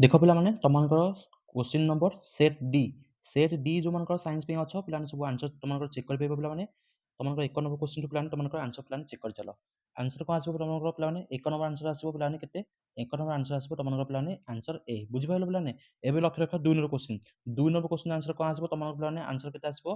ଦେଖ ପିଲାମାନେ ତମମାନଙ୍କର question number set D ଯେଉଁମାନଙ୍କର ସାଇନ୍ସ ପାଇଁ ଅଛ ପିଲାମାନେ ସବୁ ଆନ୍ସର ତମମାନଙ୍କର ଚେକ୍ କରିପାରିବ ପିଲାମାନେ। ତମମାନଙ୍କର 1 ନମ୍ବର କ୍ୱେଶ୍ଚିନ୍ ପିଲାମାନେ ତମମାନଙ୍କର ଆନ୍ସର ପ୍ଲାନ୍ ଚେକ୍ କରିଚାଲ। ଆନ୍ସର କ'ଣ ଆସିବ ତମମାନଙ୍କର ପିଲାମାନେ 1 ନମ୍ବର ଆନ୍ସର ଆସିବ ପିଲାମାନେ କେତେ? 1 ନମ୍ବର ଆନ୍ସର ଆସିବ ତମମାନଙ୍କର ପିଲାମାନେ ଆନ୍ସର ଏ। ବୁଝିପାରିଲ ପିଲାମାନେ? ଏବେ ଲକ୍ଷ୍ୟ ରଖ 2 number question. 2 number question answer କ'ଣ ଆସିବ ତମମାନଙ୍କର ପିଲାମାନେ ଆନ୍ସର କେତେ ଆସିବ?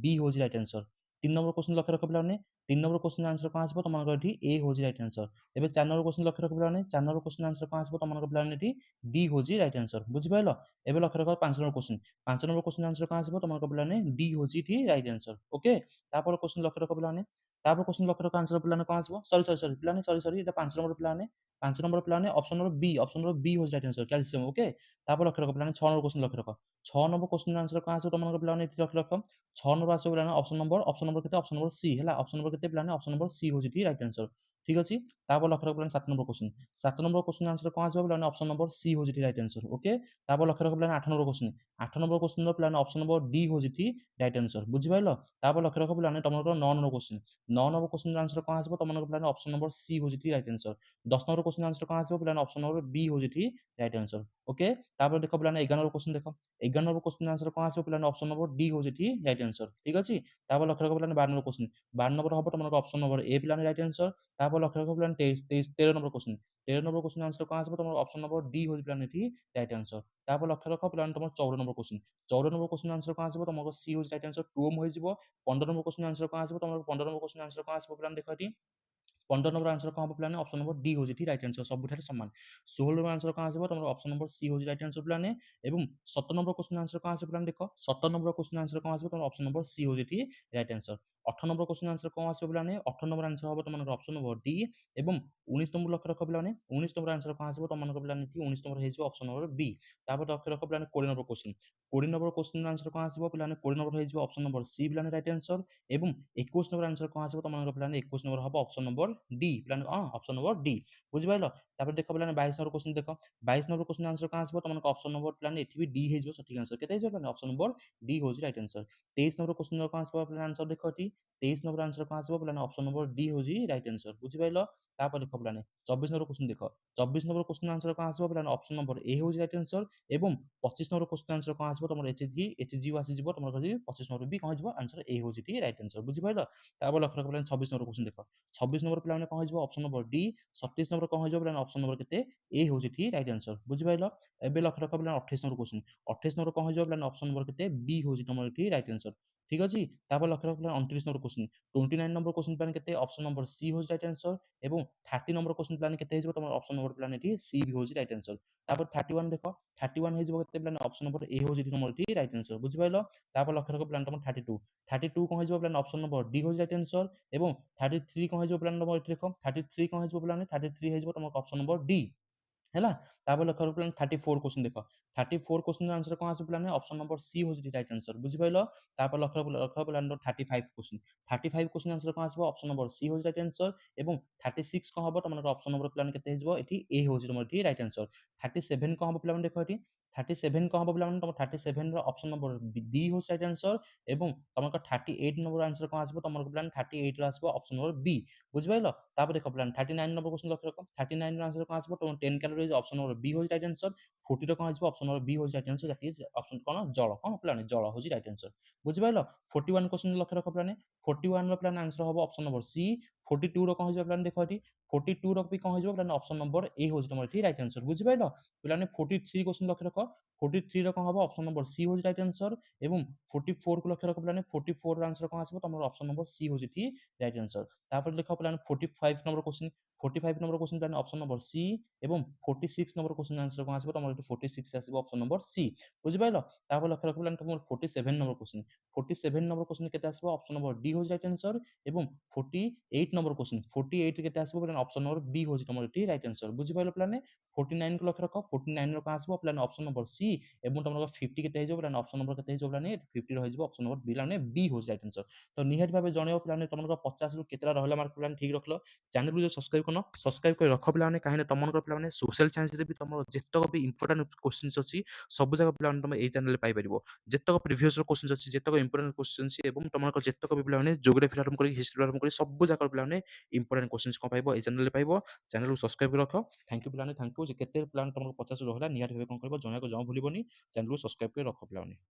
ବି ହେଉଛି ରାଇଟ୍ ଆନ୍ସର। 3 ନମ୍ବର କ୍ୱେଶ୍ଚିନ୍ ଲକ୍ଷ୍ୟ ରଖ ପିଲାମାନେ। 3 ନମ୍ବର କ୍ୱେଶ୍ଚିନ୍ ଆନ୍ସର କ'ଣ ଆସିବ ତମମାନଙ୍କର ଏଠି ଏ ହେଉଛି ରାଇଟ୍ ଆନ୍ସର। ଏବେ 4 ନମ୍ବର କ୍ୱେଶ୍ଚିନ୍ ଲକ୍ଷ୍ୟ ରଖ ପିଲାମାନେ। 4 ନମ୍ବର କ୍ୱେଶ୍ଚିନ୍ ଆନ୍ସର କ'ଣ ଆସିବ ତମମାନଙ୍କର ପିଲାମାନେ ଏଠି ଡି ହେଉଛି ରାଇଟ୍ ଆନ୍ସର। ବୁଝିପାରିଲ? ଏବେ ଲକ୍ଷ୍ୟ ରଖ 5 number question. 5 number question answer କ'ଣ ଆସିବ ତମମାନଙ୍କର ପିଲାମାନେ ଡି ହେଉଛି ଏଠି ରାଇଟ୍ ଆନ୍ସର। ଓକେ। ତାପରେ କ୍ୱେଶ୍ଚିନ୍ ଲକ୍ଷ୍ୟ ରଖ ପିଲାମାନେ। ତାପରେ କ୍ୱେଶ୍ଚିନ୍ ଲକ୍ଷ୍ୟ ରଖ ଆନ୍ସର ପିଲାମାନେ କ'ଣ ଆସିବ? ସରି ପିଲାମାନେ ସରି ଏଇଟା 5 ନମ୍ବର ପିଲାମାନେ। 5 ନମ୍ବର ପିଲାମାନେ ଅପସନ୍ ନମ୍ବର ବି ହେଉଛି ରାଇଟ୍ ଆନ୍ସର କ୍ୟାଲସିୟମ୍। ଓକେ। ତାପରେ ଲକ୍ଷ୍ୟ ରଖ ପିଲାମାନେ 6 ନମ୍ବର କ୍ୱେଶ୍ଚିନ୍ ଲକ୍ଷ୍ୟ ରଖ। 6 ନମ୍ବର କ୍ୱେଶ୍ଚିନ୍ ଆନ୍ସର କ'ଣ ଆସିବ ତମମାନଙ୍କର ପିଲାମାନେ ଏଠି ଲକ୍ଷ୍ୟ ରଖ। 6 ନମ୍ବର ଆସିବ ପିଲାମାନେ ଅପସନ୍ ନମ୍ବର କେତେ? ଅପସନ୍ ନମ୍ବର ସି ହେଲା। ଅପସନ୍ ନମ୍ବର କେତେ ପିଲାମାନେ? ଅପସନ୍ ନମ୍ବର ସି ହେଉଛି ଏଠି ରାଇଟ୍ ଆନ୍ସର। ଠିକ୍ ଅଛି। ତାପରେ ଲକ୍ଷ୍ୟ ରଖ ପିଲାମାନେ 7 number question. 7 number question answer କ'ଣ ଆସିବ ପିଲାମାନେ? ଅପସନ୍ ନମ୍ବର ସି ହେଉଛି ଏଠି ରାଇଟ୍ ଆନ୍ସର। ଓକେ। ତାପରେ ଲକ୍ଷ୍ୟ ରଖ ପିଲାମାନେ 8 ନମ୍ବର କ୍ୱେଶ୍ଚିନ୍। 8 ନମ୍ବର କ୍ୱେଶ୍ଚିନ୍ର ପିଲାମାନେ ଅପସନ୍ ନମ୍ବର ଡି ହେଉଛି ଏଠି ରାଇଟ୍ ଆନ୍ସର। ବୁଝିପାରିଲ? ତାପରେ ଲକ୍ଷ୍ୟ ରଖ ପିଲାମାନେ ତମମାନଙ୍କର 9 ନମ୍ବର କ୍ୱେଶ୍ଚିନ୍। 9 ନମ୍ବର କ୍ୱେଶ୍ଚିନ୍ର ଆନ୍ସର କ'ଣ ଆସିବ ତମମାନଙ୍କ ପିଲାମାନେ? ଅପସନ୍ ନମ୍ବର ସି ହେଉଛି ଏଠି right answer. 10 number question answer କ'ଣ ଆସିବ ପିଲାମାନେ? ଅପସନ୍ ନମ୍ବର ବି ହେଉଛି ଏଠି ରାଇଟ୍ ଆନ୍ସର। ଓକେ। ତାପରେ ଦେଖ ପିଲାମାନେ 11 ନମ୍ବର କ୍ୱେଶ୍ଚିନ୍ ଦେଖ। 11 ନମ୍ବର କ୍ୱେଶ୍ଚିନ୍ ଆନ୍ସର କ'ଣ ଆସିବ ପିଲାମାନେ? ଅପସନ୍ ନମ୍ବର ଡି ହେଉଛି ଏଠି ରାଇଟ୍ ଆନ୍ସର। ଠିକ୍ ଅଛି। ତାପରେ ଲକ୍ଷ୍ୟ ରଖ ପିଲାମାନେ 12 ନମ୍ବର କ୍ୱେଶ୍ଚିନ୍। 12 ନମ୍ବର ହେବ ତମମାନଙ୍କ ଅପସନ୍ ନମ୍ବର ଏ ପିଲାମାନେ ରାଇଟ୍ ଆନ୍ସର। ତାପରେ ଲକ୍ଷ୍ୟ ରଖ ପିଲାମାନେ 13 number question. 13 number question answer କ'ଣ ଆସିବ ତମର? ଅପସନ୍ ନମ୍ବର ଡି ହେଉଛି ପିଲାମାନେ ଏଠି ରାଇଟ୍ ଆନ୍ସର। ତାପରେ ଲକ୍ଷ୍ୟ ରଖ ପିଲାମାନେ ତମର 14 number question. 14 number question answer କ'ଣ ଆସିବ ତମର? ସି ହେଉଛି ରାଇଟ୍ ଆନ୍ସର 2 ଓମ୍ ହୋଇଯିବ। 15 ନମ୍ବର କ୍ୱେଶ୍ଚିନ୍ ଆନ୍ସର କ'ଣ ଆସିବ ତମର? 15 ନମ୍ବର କ୍ୱେଶ୍ଚିନ୍ ଆନ୍ସର କ'ଣ ଆସିବ ପିଲାମାନେ ଦେଖ ଏଠି 15 ନମ୍ବର ଆନ୍ସର କ'ଣ ହେବ ପିଲାମାନେ? ଅପସନ୍ ନମ୍ବର ଡି ହେଉଛି ଏଠି ରାଇଟ୍ ଆନ୍ସର ସବୁଠାରେ ସମାନ। 16 ନମ୍ବର ଆନ୍ସର କ'ଣ ଆସିବ ତମର? ଅପସନ୍ ନମ୍ବର ସି ହେଉଛି ରାଇଟ୍ ଆନ୍ସର ପିଲାମାନେ। ଏବଂ 17 ନମ୍ବର କ୍ୱେଶ୍ଚିନ୍ ଆନ୍ସର କ'ଣ ଆସିବ ପିଲାମାନେ ଦେଖ। 17 ନମ୍ବର କ୍ୱେଶ୍ଚିନ୍ ଆନ୍ସର କ'ଣ ଆସିବ ତମର? ଅପସନ୍ ନମ୍ବର ସି ହେଉଛି ଏଠି right answer. 18 number question answer କ'ଣ ଆସିବ ପିଲାମାନେ? 18 ନମ୍ବର ଆନ୍ସର ହେବ ତମମାନଙ୍କର ଅପସନ୍ ନମ୍ବର ଡି। ଏବଂ 19 ନମ୍ବର ଲକ୍ଷ୍ୟ ରଖ ପିଲାମାନେ। 19 ନମ୍ବର ଆନ୍ସର କ'ଣ ଆସିବ ତମମାନଙ୍କ ପିଲାମାନେ ଏଠି? 19 ନମ୍ବର ହେଇଯିବ ଅପସନ୍ ନମ୍ବର ବି। ତାପରେ ଲକ୍ଷ୍ୟ ରଖ ପିଲାମାନେ 20 number question. 20 number question answer କ'ଣ ଆସିବ ପିଲାମାନେ? 20 ନମ୍ବର ହେଇଯିବ ଅପସନ୍ ନମ୍ବର ସି ପିଲାମାନେ ରାଇଟ୍ ଆନ୍ସର। ଏବଂ 21 ନମ୍ବର ଆନ୍ସର କ'ଣ ଆସିବ ତମମାନଙ୍କର ପିଲାମାନେ? 21 ନମ୍ବର ହେବ ଅପସନ୍ ନମ୍ବର ଡି ପିଲାମାନେ ଅପସନ୍ ନମ୍ବର ଡି। ବୁଝିପାରିଲ? ତାପରେ ଦେଖ ପିଲାମାନେ 22 ନମ୍ବର କ୍ୱେଶ୍ଚିନ୍ ଦେଖ। 22 ନମ୍ବର କ୍ୱେଶ୍ଚିନ୍ ଆନ୍ସର କ'ଣ ଆସିବ ତମମାନଙ୍କ ଅପସନ୍ ନମ୍ବର ପିଲାମାନେ ଏଠି ବି ଡି ହେଇଯିବ ସଠିକ୍ ଆନ୍ସର। କେତେ ହେଇଯିବ ପିଲାମାନେ? ଅପସନ୍ ନମ୍ବର ଡି ହେଉଛି ରାଇଟ୍ ଆନ୍ସର। 23 ନମ୍ବର କ୍ୱେଶ୍ଚିନ୍ର କ'ଣ ଆସିବ ପିଲାମାନେ ଆନ୍ସର ଦେଖ ଏଠି। 23 ନମ୍ବର ଆନ୍ସର କ'ଣ ଆସିବ ପିଲାମାନେ? ଅପସନ୍ ନମ୍ବର ଡି ହେଉଛି ରାଇଟ୍ ଆନ୍ସର। ବୁଝିପାରିଲ? ତାପରେ ଦେଖ ପିଲାମାନେ 24 ନମ୍ବର କ୍ୱେଶ୍ଚିନ୍ ଦେଖ। 24 ନମ୍ବର କ୍ୱେଶ୍ଚିନ୍ ଆନ୍ସର କ'ଣ ଆସିବ ପିଲାମାନେ? ଅପସନ୍ ନମ୍ବର ଏ ହେଉଛି ରାଇଟ୍ ଆନ୍ସର। ଏବଂ 25 ନମ୍ବର କ୍ୱେଶ୍ଚିନ୍ ଆନ୍ସର କ'ଣ ଆସିବ ତମର? ଏଚ୍ ଜି ଆସିଯିବ ତମର 25 ନମ୍ବର ବି କ'ଣ ହେଇଯିବ? ଆନ୍ସର ଏ ହେଉଛି ଏଠି ରାଇଟ୍ ଆନ୍ସର। ବୁଝିପାରିଲ? ତାପରେ ଲକ୍ଷ୍ୟ ରଖ ପିଲାମାନେ 26 ନମ୍ବର କ୍ୱେଶ୍ଚିନ୍ ଦେଖ। 26 ନମ୍ବର ପିଲାମାନେ କ'ଣ ହେଇଯିବ? Option number D. 27 ନମ୍ବର କ'ଣ ହେଇଯିବ ପିଲାମାନେ? ଅପସନ୍ ନମ୍ବର କେତେ? ଏ ହେଉଛି ଏଠି ରାଇଟ୍ ଆନ୍ସର। ବୁଝିପାରିଲ? ଏବେ ଲକ୍ଷ୍ୟ ରଖ ପିଲାମାନେ 28 ନମ୍ବର କ୍ୱେଶ୍ଚିନ୍। 28 ନମ୍ବର କ'ଣ ହେଇଯିବ ପିଲାମାନେ? ଅପସନ୍ ନମ୍ବର କେତେ? ବି ହେଉଛି ତମର ଏଠି ରାଇଟ୍ ଆନ୍ସର। ଠିକ୍ ଅଛି। ତାପରେ ଲକ୍ଷ୍ୟ ରଖ ପିଲାମାନେ 29 ନମ୍ବର କ୍ୱେଶ୍ଚିନ୍। 29 ନମ୍ବର କ୍ୱେଶ୍ଚିନ୍ ପିଲାମାନେ କେତେ? ଅପସନ୍ ନମ୍ବର ସି ହେଉଛି ରାଇଟ୍ ଆନ୍ସର। ଏବଂ 30 ନମ୍ବର କ୍ୱେଶ୍ଚିନ୍ ପିଲାମାନେ କେତେ ହେଇଯିବ ତମର? ଅପସନ୍ ନମ୍ବର ପିଲାମାନେ ଏଠି ସି ବି ହେଉଛି ରାଇଟ୍ ଆନ୍ସର। ତାପରେ 31 ଦେଖ। 31 ହେଇଯିବ କେତେ ପିଲାମାନେ? ଅପସନ୍ ନମ୍ବର ଏ ହେଉଛି ଏଠି ତମର ଏଠି ରାଇଟ୍ ଆନ୍ସର। ବୁଝିପାରିଲ? ତାପରେ ଲକ୍ଷ୍ୟ ରଖ ପିଲାମାନେ ତମର 32। 32 କ'ଣ ହେଇଯିବ ପିଲାମାନେ? ଅପସନ୍ ନମ୍ବର ଡି ହେଉଛି ରାଇଟ୍ ଆନ୍ସର। ଏବଂ 33 କ'ଣ ହେଇଯିବ ପିଲାମାନେ ତମର ଏଠି ଦେଖ। 33 କ'ଣ ହେଇଯିବ ପିଲାମାନେ? 33 ହେଇଯିବ ତମର ଅପସନ୍ ନମ୍ବର ଡି। ହେଲା। ତାପରେ ଲକ୍ଷ୍ୟ ରଖ ପିଲାମାନେ 34 କ୍ୱେଶ୍ଚିନ୍ ଦେଖ। 34 କ୍ୱେଶ୍ଚିନ୍‌ର ଆନ୍ସର କ'ଣ ଆସିବ ପିଲାମାନେ? ଅପସନ୍ ନମ୍ବର ସି ହେଉଛି ଏଠି ରାଇଟ୍ ଆନ୍ସର। ବୁଝିପାରିଲ? ତାପରେ ଲକ୍ଷ୍ୟ ପିଲାମାନେ 35 କ୍ୱେଶ୍ଚିନ୍। 35 କ୍ୱେଶ୍ଚିନ୍ ଆନ୍ସର କ'ଣ ଆସିବ? ଅପସନ୍ ନମ୍ବର ସି ହେଉଛି ରାଇଟ୍ ଆନ୍ସର। ଏବଂ 36 କ'ଣ ହେବ ତମର? ଅପସନ୍ ନମ୍ବର ପିଲାମାନେ କେତେ ହେଇଯିବ? ଏଠି ଏ ହେଉଛି ତମର ଏଠି ରାଇଟ୍ ଆନ୍ସର। 37 କ'ଣ ହେବ ପିଲାମାନେ ଦେଖ ଏଠି। 37 କ'ଣ ହେବ ପିଲାମାନେ? ତମର 37ର ଅପସନ୍ ନମ୍ବର ଡି ହେଉଛି ରାଇଟ୍ ଆନ୍ସର। ଏବଂ ତମର 38 ନମ୍ବର ଆନ୍ସର କ'ଣ ଆସିବ ତମର ପିଲାମାନେ? 38ର ଆସିବ ଅପସନ୍ ନମ୍ବର ବି। ବୁଝିପାରିଲ? ତାପରେ ଦେଖ ପିଲାମାନେ 39 ନମ୍ବର କ୍ୱେଶ୍ଚିନ୍ ଲକ୍ଷ୍ୟ ରଖ। 39ର ଆନ୍ସର କ'ଣ ଆସିବ? ତମର 10 କ୍ୟାଲୋରିଜ୍ ଅପସନ୍ ନମ୍ବର ବି ହେଉଛି ରାଇଟ୍ ଆନ୍ସର। 40ର କ'ଣ ହେଇଯିବ? ଅପସନ୍ ନମ୍ବର ବି ହେଉଛି right answer that is option କ'ଣ? ଜଳ। କ'ଣ ପିଲାମାନେ? ଜଳ ହେଉଛି ରାଇଟ୍ ଆନ୍ସର। ବୁଝିପାରିଲ? 41 କ୍ୱେଶ୍ଚିନ୍ ଲକ୍ଷ୍ୟ ରଖ ପିଲାମାନେ। 41ର ପିଲାମାନେ ଆନ୍ସର ହେବ ଅପସନ୍ ନମ୍ବର ସି। 42ର କ'ଣ ହେଇଯିବ ପିଲାମାନେ ଦେଖ ଏଠି। 42ର ବି କ'ଣ ହେଇଯିବ ପିଲାମାନେ? ଅପସନ୍ ନମ୍ବର ଏ ହେଉଛି ତମର ଏଠି ରାଇଟ୍ ଆନ୍ସର। ବୁଝିପାରିଲ? ପିଲାମାନେ 43 କ୍ୱେଶ୍ଚିନ୍ ଲକ୍ଷ୍ୟ ରଖ। 43ର କ'ଣ ହେବ? ଅପସନ୍ ନମ୍ବର ସି ହେଉଛି ରାଇଟ୍ ଆନ୍ସର। ଏବଂ 44କୁ ଲକ୍ଷ୍ୟ ରଖ ପିଲାମାନେ। 44ର ଆନ୍ସର କ'ଣ ଆସିବ? ତମର ଅପସନ୍ ନମ୍ବର ସି ହେଉଛି ଏଠି ରାଇଟ୍ ଆନ୍ସର। ତାପରେ ଦେଖ ପିଲାମାନେ 45 ନମ୍ବର କ୍ୱେଶ୍ଚିନ୍। 45 ନମ୍ବର କ୍ୱେଶ୍ଚିନ୍ ପିଲାମାନେ ଅପସନ୍ ନମ୍ବର ସି। ଏବଂ 46 ନମ୍ବର କ୍ୱେଶ୍ଚିନ୍ ଆନ୍ସର କ'ଣ ଆସିବ? ତମର ଏଠି 46 ଆସିବ ଅପସନ୍ ନମ୍ବର ସି। ବୁଝିପାରିଲ? ତାପରେ ଲକ୍ଷ୍ୟ ରଖ ପିଲାମାନେ ତମର 47 ନମ୍ବର କ୍ୱେଶ୍ଚିନ୍। 47 ନମ୍ବର କ୍ୱେଶ୍ଚିନ୍ କେତେ ଆସିବ? ଅପସନ୍ ନମ୍ବର ଡି ହେଉଛି ରାଇଟ୍ ଆନ୍ସର। ଏବଂ 48 ନମ୍ବର କ୍ୱେଶ୍ଚିନ୍। 48 କେତେ ଆସିବ ପିଲାମାନେ? ଅପସନ୍ ନମ୍ବର ବି ହେଉଛି ତମର ଏଠି ରାଇଟ୍ ଆନ୍ସର। ବୁଝିପାରିଲ ପିଲାମାନେ? 49କୁ ଲକ୍ଷ୍ୟ ରଖ। 49ର କ'ଣ ଆସିବ ପିଲାମାନେ? Option number C. ଏବଂ ତମର 50 କେତେ ହେଇଯିବ ପିଲାମାନେ? ଅପସନ୍ ନମ୍ବର କେତେ ହେଇଯିବ ପିଲାମାନେ? 50ର ହେଇଯିବ ଅପସନ୍ ନମ୍ବର ପିଲାମାନେ ବି ହେଉଛି ରାଇଟ୍ ଆନ୍ସର। ତ ନିହାତି ଭାବେ ଜଣେଇବ ପିଲାମାନେ ତମମାନଙ୍କର 50ରୁ କେତେଟା ରହିଲା ମାର୍କ ପିଲାମାନେ ଠିକ୍ ରଖିଲ। ଚ୍ୟାନେଲକୁ ଯଦି ସବସ୍କ୍ରାଇବ୍ କରିନ ସବସ୍କ୍ରାଇବ୍ କରି ରଖ ପିଲାମାନେ। କାହିଁକିନା ତମମାନଙ୍କର ପିଲାମାନେ ସୋସିଆଲ ସାଇନ୍ସରେ ବି ତମର ଯେତକ ବି ଇମ୍ପୋର୍ଟାଣ୍ଟ କ୍ୱେଶ୍ଚିନ୍ସ ଅଛି ସବୁ ଯାକ ପିଲାମାନେ ତମେ ଏଇ ଚ୍ୟାନେଲରେ ପାଇପାରିବ। ଯେତକ ପ୍ରିଭିୟସର କ୍ୱେଶ୍ଚିନ୍ସ ଅଛି, ଯେତକ ଇମ୍ପୋର୍ଟାଣ୍ଟ କ୍ୱେଶ୍ଚିନ୍ସ ଏବଂ ତମମାନଙ୍କର ଯେତକ ବି ପିଲାମାନେ ଜିଓଗ୍ରାଫିରୁ ଆରମ୍ଭ କରି ହିଷ୍ଟ୍ରିରୁ ଆରମ୍ଭ କରି ସବୁ ଯାକ ପିଲାମାନେ ଇମ୍ପୋର୍ଟାଣ୍ଟ କ୍ୱେଶ୍ଚିନ୍ସ କ'ଣ ପାଇବ ଏଇ ଚ୍ୟାନେଲ୍‌ରେ ପାଇବ। ଚ୍ୟାନେଲ୍‌କୁ ସବସ୍କ୍ରାଇବ୍ କରି ରଖ। ଥ୍ୟାଙ୍କ ୟୁ ପିଲାମାନେ, ଥ୍ୟାଙ୍କ ୟୁ। ଯେ କେତେ ପିଲାମାନେ ତମକୁ ପଚାଶ ରହିଲା ନିହାତି ଭାବେ କଣ କରିବ ଜଣେଇବାକୁ ଜମା ଭୁଲିବନି। ଚ୍ୟାନେଲ୍‌କୁ ସବସ୍କ୍ରାଇବ୍ କରି ରଖ ପିଲାମାନେ।